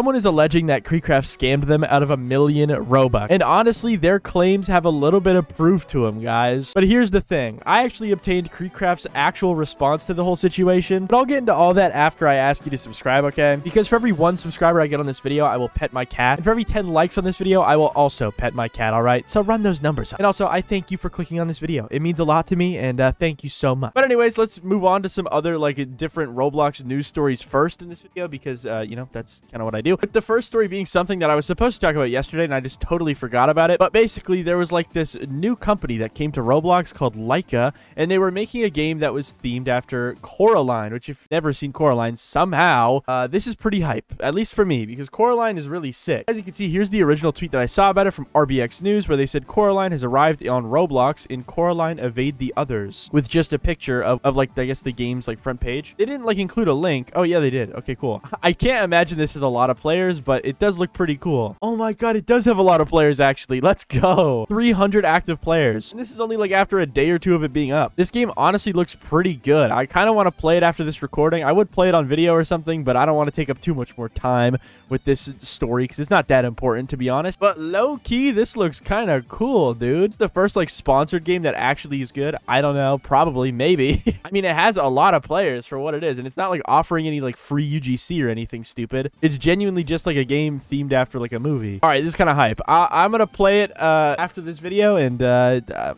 someone is alleging that KreekCraft scammed them out of 1 million Robux. And honestly, their claims have a little bit of proof to them, guys. But here's the thing. I actually obtained KreekCraft's actual response to the whole situation, but I'll get into all that after I ask you to subscribe, okay? Because for every 1 subscriber I get on this video, I will pet my cat. And for every 10 likes on this video, I will also pet my cat, all right? So run those numbers up. And also, I thank you for clicking on this video. It means a lot to me, and thank you so much. But anyways, let's move on to some other, like, different Roblox news stories first in this video, because, you know, that's kind of what I do. But the first story being something that I was supposed to talk about yesterday, and I just totally forgot about it. But basically, there was, like, this new company that came to Roblox called Leica, and they were making a game that was themed after Coraline, which if you've never seen Coraline, somehow, this is pretty hype, at least for me, because Coraline is really sick. As you can see, here's the original tweet that I saw about it from RBX News, where they said Coraline has arrived on Roblox in Coraline Evade the Others, with just a picture of like, I guess the game's like front page. They didn't like include a link. Oh yeah, they did. Okay, cool. I can't imagine this is a lot of players, but it does look pretty cool. Oh my god, it does have a lot of players actually. Let's go. 300 active players. And this is only like after a day or two of it being up. This game honestly looks pretty good. I kind of want to play it after this recording. I would play it on video or something, but I don't want to take up too much more time with this story because it's not that important, to be honest. But low-key, this looks kind of cool, dude. It's the first like sponsored game that actually is good. I don't know, probably, maybe. I mean, it has a lot of players for what it is, and it's not like offering any like free UGC or anything stupid. It's genuinely just like a game themed after like a movie. All right, this is kind of hype. I'm gonna play it after this video, and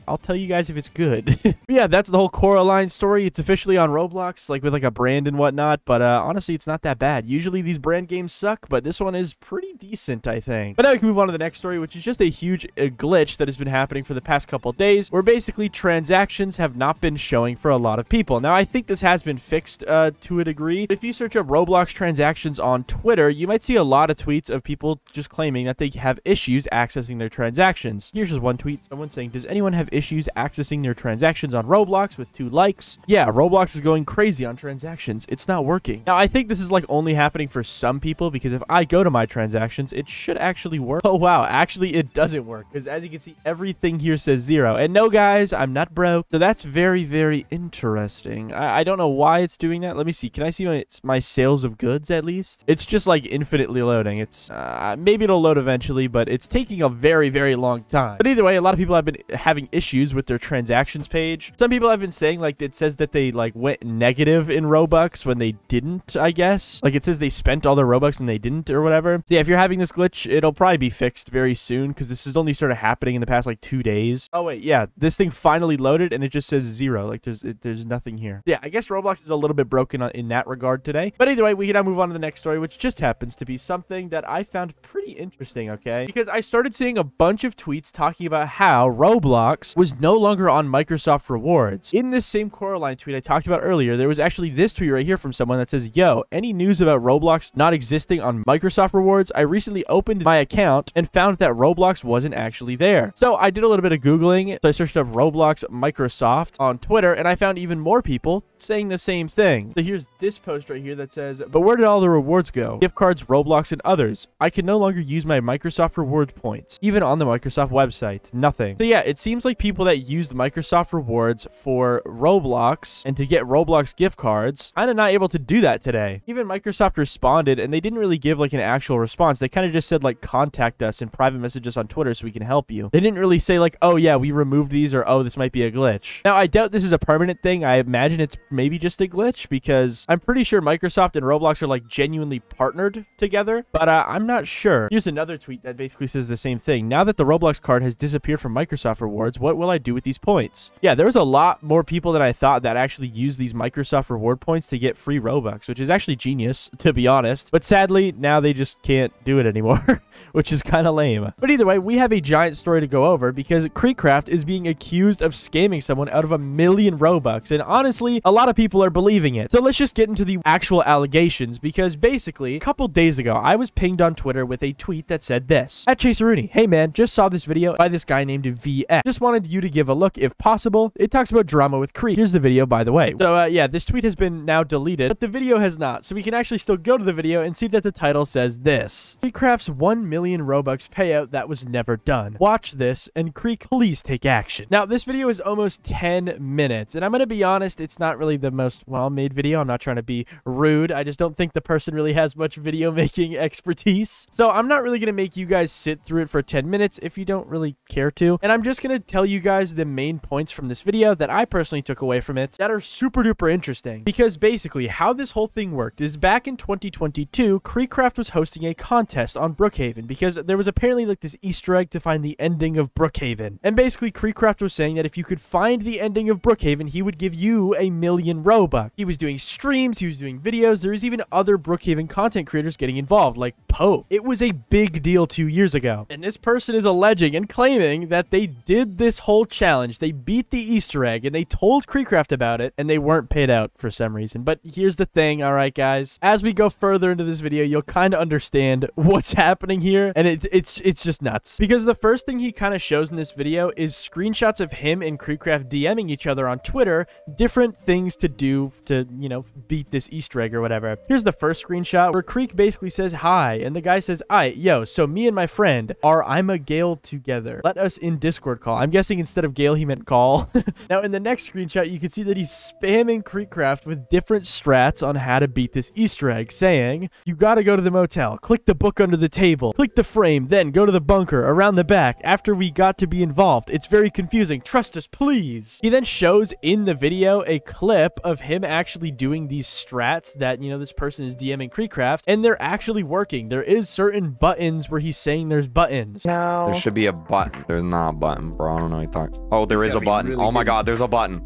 I'll tell you guys if it's good. But yeah, that's the whole Coraline story. It's officially on Roblox, like with like a brand and whatnot, but honestly, it's not that bad. Usually these brand games suck, but this one is pretty decent, I think. But now we can move on to the next story, which is just a huge glitch that has been happening for the past couple days, where basically transactions have not been showing for a lot of people. Now, I think this has been fixed to a degree. If you search up Roblox transactions on Twitter, you might see a lot of tweets of people just claiming that they have issues accessing their transactions. Here's just one tweet. Someone saying, does anyone have issues accessing their transactions on Roblox, with 2 likes? Yeah, Roblox is going crazy on transactions. It's not working. Now, I think this is like only happening for some people, because if I go to my transactions, it should actually work. Oh, wow. Actually, it doesn't work, because as you can see, everything here says 0. And no, guys, I'm not broke. So that's very, very interesting. I don't know why it's doing that. Let me see. Can I see my sales of goods at least? It's just like infinitely loading. It's maybe it'll load eventually, but it's taking a very, very long time. But either way, a lot of people have been having issues with their transactions page. Some people have been saying like it says that they like went negative in Robux when they didn't, I guess. Like it says they spent all their Robux when they didn't or whatever. So yeah, if you're having this glitch, it'll probably be fixed very soon, because this has only started happening in the past like 2 days. Oh wait, yeah, this thing finally loaded and it just says 0. Like there's nothing here. Yeah, I guess Roblox is a little bit broken in that regard today. But either way, we can now move on to the next story, which just happens to be something that I found pretty interesting, okay? Because I started seeing a bunch of tweets talking about how Roblox was no longer on Microsoft Rewards. In this same Coraline tweet I talked about earlier, there was actually this tweet right here from someone that says, yo, any news about Roblox not existing on Microsoft Rewards? I recently opened my account and found that Roblox wasn't actually there. So I did a little bit of Googling. So I searched up Roblox Microsoft on Twitter, and I found even more people saying the same thing. So here's this post right here that says, but where did all the rewards go? Gift cards, Roblox, and others. I can no longer use my Microsoft Rewards points. Even on the Microsoft website. Nothing. So yeah, it seems like people that used Microsoft Rewards for Roblox and to get Roblox gift cards, kind of not able to do that today. Even Microsoft responded, and they didn't really give like an actual response. They kind of just said like, contact us and private message us on Twitter so we can help you. They didn't really say like, oh yeah, we removed these, or oh, this might be a glitch. Now, I doubt this is a permanent thing. I imagine it's maybe just a glitch, because I'm pretty sure Microsoft and Roblox are like genuinely partnered together, but I'm not sure. Here's another tweet that basically says the same thing. Now that the Roblox card has disappeared from Microsoft Rewards, what will I do with these points? Yeah, there was a lot more people than I thought that actually use these Microsoft Reward points to get free Robux, which is actually genius, to be honest. But sadly, now they just can't do it anymore, which is kind of lame. But either way, we have a giant story to go over, because KreekCraft is being accused of scamming someone out of 1 million Robux, and honestly, a lot of people are believing it. So let's just get into the actual allegations, because basically, a couple days ago, I was pinged on Twitter with a tweet that said this. At Chaseroony, hey man, just saw this video by this guy named VX. Just wanted you to give a look if possible. It talks about drama with Kreek. Here's the video, by the way. So yeah, this tweet has been now deleted, but the video has not. So we can actually still go to the video and see that the title says this. KreekCraft's 1 million Robux payout that was never done. Watch this, and Kreek, please take action. Now, this video is almost 10 minutes, and I'm gonna be honest, it's not really really the most well-made video. I'm not trying to be rude. I just don't think the person really has much video making expertise. So I'm not really going to make you guys sit through it for 10 minutes if you don't really care to. And I'm just going to tell you guys the main points from this video that I personally took away from it that are super duper interesting. Because basically how this whole thing worked is back in 2022, KreekCraft was hosting a contest on Brookhaven because there was apparently like this Easter egg to find the ending of Brookhaven. And basically KreekCraft was saying that if you could find the ending of Brookhaven, he would give you 1,000,000 Robux. He was doing streams, he was doing videos. There was even other Brookhaven content creators getting involved, like Pope. It was a big deal 2 years ago. And this person is alleging and claiming that they did this whole challenge. They beat the Easter egg and they told KreekCraft about it and they weren't paid out for some reason. But here's the thing, all right, guys. As we go further into this video, you'll kind of understand what's happening here. And it's just nuts. Because the first thing he kind of shows in this video is screenshots of him and KreekCraft DMing each other on Twitter, different things to do to, you know, beat this Easter egg or whatever. Here's the first screenshot where Kreek basically says hi, and the guy says, "Aight, yo, so me and my friend are I'm a Gale together. Let us in Discord call." I'm guessing instead of Gale, he meant call. Now, in the next screenshot, you can see that he's spamming KreekCraft with different strats on how to beat this Easter egg, saying, "You gotta go to the motel, click the book under the table, click the frame, then go to the bunker, around the back, after we got to be involved. It's very confusing. Trust us, please." He then shows in the video a clip of him actually doing these strats that, you know, this person is DMing KreekCraft, and they're actually working. There is certain buttons where he's saying there's buttons. No. There should be a button. There's not a button, bro. I don't know what you're talking. Oh, there is a button. Really Oh my god, there's a button.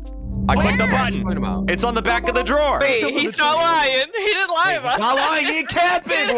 I clicked the What are you talking button. about? It's on the back of the drawer. Wait, he's not lying. He didn't lie about it. Not lying. He capping.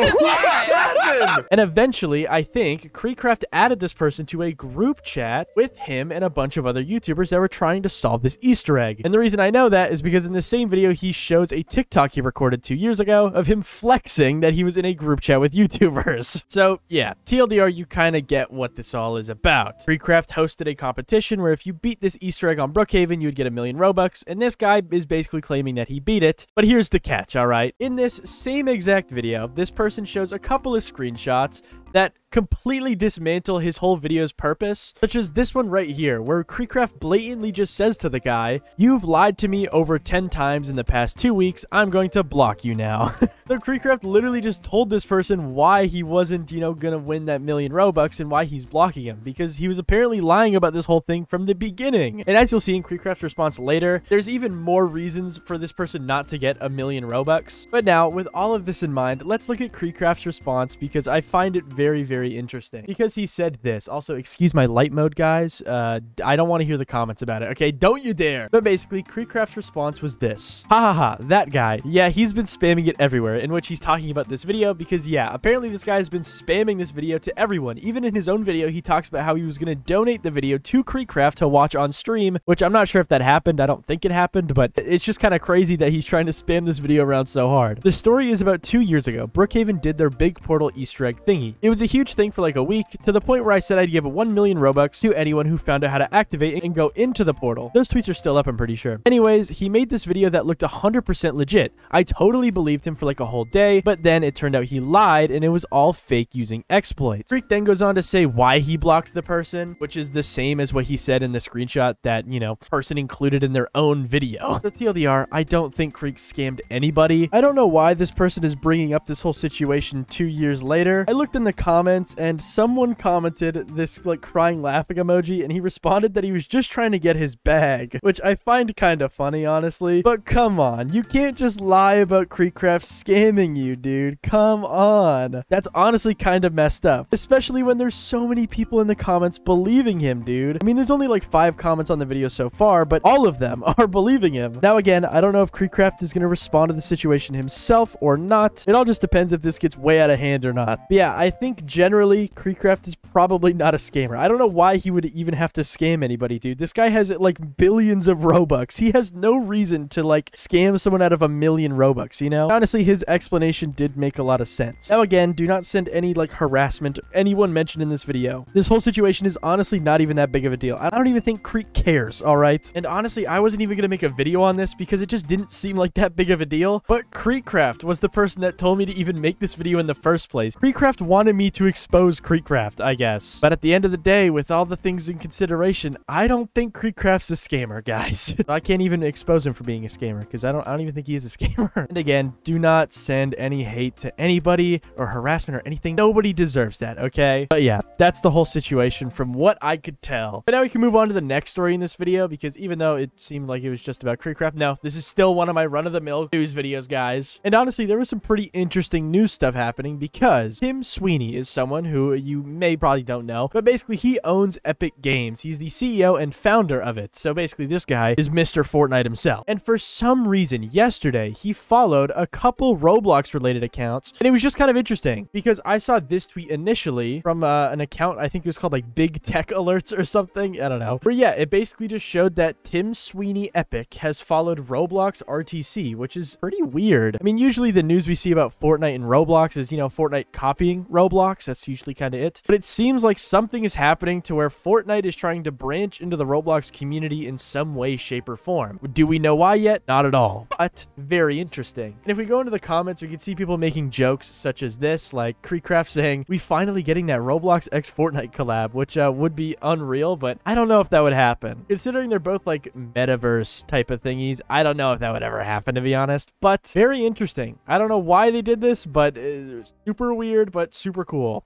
And eventually, I think, KreekCraft added this person to a group chat with him and a bunch of other YouTubers that were trying to solve this Easter egg. And the reason I know that is because in the same video, he shows a TikTok he recorded 2 years ago of him flexing that he was in a group chat with YouTubers. So, yeah, TLDR, you kind of get what this all is about. KreekCraft hosted a competition where if you beat this Easter egg on Brookhaven, you would get 1,000,000 Robux, and this guy is basically claiming that he beat it. But here's the catch, all right? In this same exact video, this person shows a couple of screenshots that completely dismantle his whole video's purpose, such as this one right here, where KreekCraft blatantly just says to the guy, "You've lied to me over 10 times in the past 2 weeks. I'm going to block you now." So KreekCraft literally just told this person why he wasn't, you know, gonna win that 1,000,000 Robux and why he's blocking him, because he was apparently lying about this whole thing from the beginning. And as you'll see in KreekCraft's response later, there's even more reasons for this person not to get 1,000,000 Robux. But now, with all of this in mind, let's look at KreekCraft's response, because I find it very, very interesting. Because he said this. Also, excuse my light mode, guys. I don't want to hear the comments about it. Okay, don't you dare. But basically, KreekCraft's response was this. "Ha ha ha, that guy. Yeah, he's been spamming it everywhere," in which he's talking about this video because, yeah, apparently this guy has been spamming this video to everyone. Even in his own video, he talks about how he was going to donate the video to KreekCraft to watch on stream, which I'm not sure if that happened. I don't think it happened, but it's just kind of crazy that he's trying to spam this video around so hard. The story is about 2 years ago. Brookhaven did their big portal Easter egg thingy. It was a huge thing for like a week, to the point where I said I'd give 1,000,000 Robux to anyone who found out how to activate and go into the portal. Those tweets are still up, I'm pretty sure. Anyways, he made this video that looked 100% legit. I totally believed him for like a whole day, but then it turned out he lied and it was all fake using exploits. Kreek then goes on to say why he blocked the person, which is the same as what he said in the screenshot that, you know, person included in their own video. So TLDR, I don't think Kreek scammed anybody. I don't know why this person is bringing up this whole situation 2 years later. I looked in the comments and someone commented this like crying laughing emoji, and he responded that he was just trying to get his bag, which I find kind of funny, honestly. But come on, you can't just lie about KreekCraft scamming you, dude. Come on. That's honestly kind of messed up, especially when there's so many people in the comments believing him, dude. I mean, there's only like 5 comments on the video so far, but all of them are believing him. Now, again, I don't know if KreekCraft is going to respond to the situation himself or not. It all just depends if this gets way out of hand or not. But yeah, I think generally KreekCraft is probably not a scammer. I don't know why he would even have to scam anybody, dude. This guy has like billions of Robux. He has no reason to like scam someone out of 1,000,000 Robux, you know? Honestly, his explanation did make a lot of sense. Now, again, do not send any like harassment anyone mentioned in this video. This whole situation is honestly not even that big of a deal. I don't even think Kreek cares, all right? And honestly, I wasn't even gonna make a video on this because it just didn't seem like that big of a deal. But KreekCraft was the person that told me to even make this video in the first place. KreekCraft wanted me to expose KreekCraft, I guess. But at the end of the day, with all the things in consideration, I don't think KreekCraft's a scammer, guys. I can't even expose him for being a scammer because I don't even think he is a scammer. And again, do not send any hate to anybody or harassment or anything. Nobody deserves that, okay? But yeah, that's the whole situation from what I could tell. But now we can move on to the next story in this video, because even though it seemed like it was just about KreekCraft, no, this is still one of my run-of-the-mill news videos, guys. And honestly, there was some pretty interesting news stuff happening because Tim Sweeney is someone who you probably don't know, but basically he owns Epic Games. He's the CEO and founder of it. So basically this guy is Mr. Fortnite himself. And for some reason, yesterday, he followed a couple Roblox related accounts, and it was just kind of interesting because I saw this tweet initially from an account, I think it was called like Big Tech Alerts or something. I don't know. But yeah, it basically just showed that Tim Sweeney Epic has followed Roblox RTC, which is pretty weird. I mean, usually the news we see about Fortnite and Roblox is, you know, Fortnite copying Roblox. That's usually kind of it. But it seems like something is happening to where Fortnite is trying to branch into the Roblox community in some way, shape, or form. Do we know why yet? Not at all. But very interesting. And if we go into the comments, we can see people making jokes such as this, like KreekCraft saying, "We finally getting that Roblox x Fortnite collab," which would be unreal, but I don't know if that would happen. Considering they're both like metaverse type of thingies, I don't know if that would ever happen, to be honest. But very interesting. I don't know why they did this, but it's super weird, but super cool.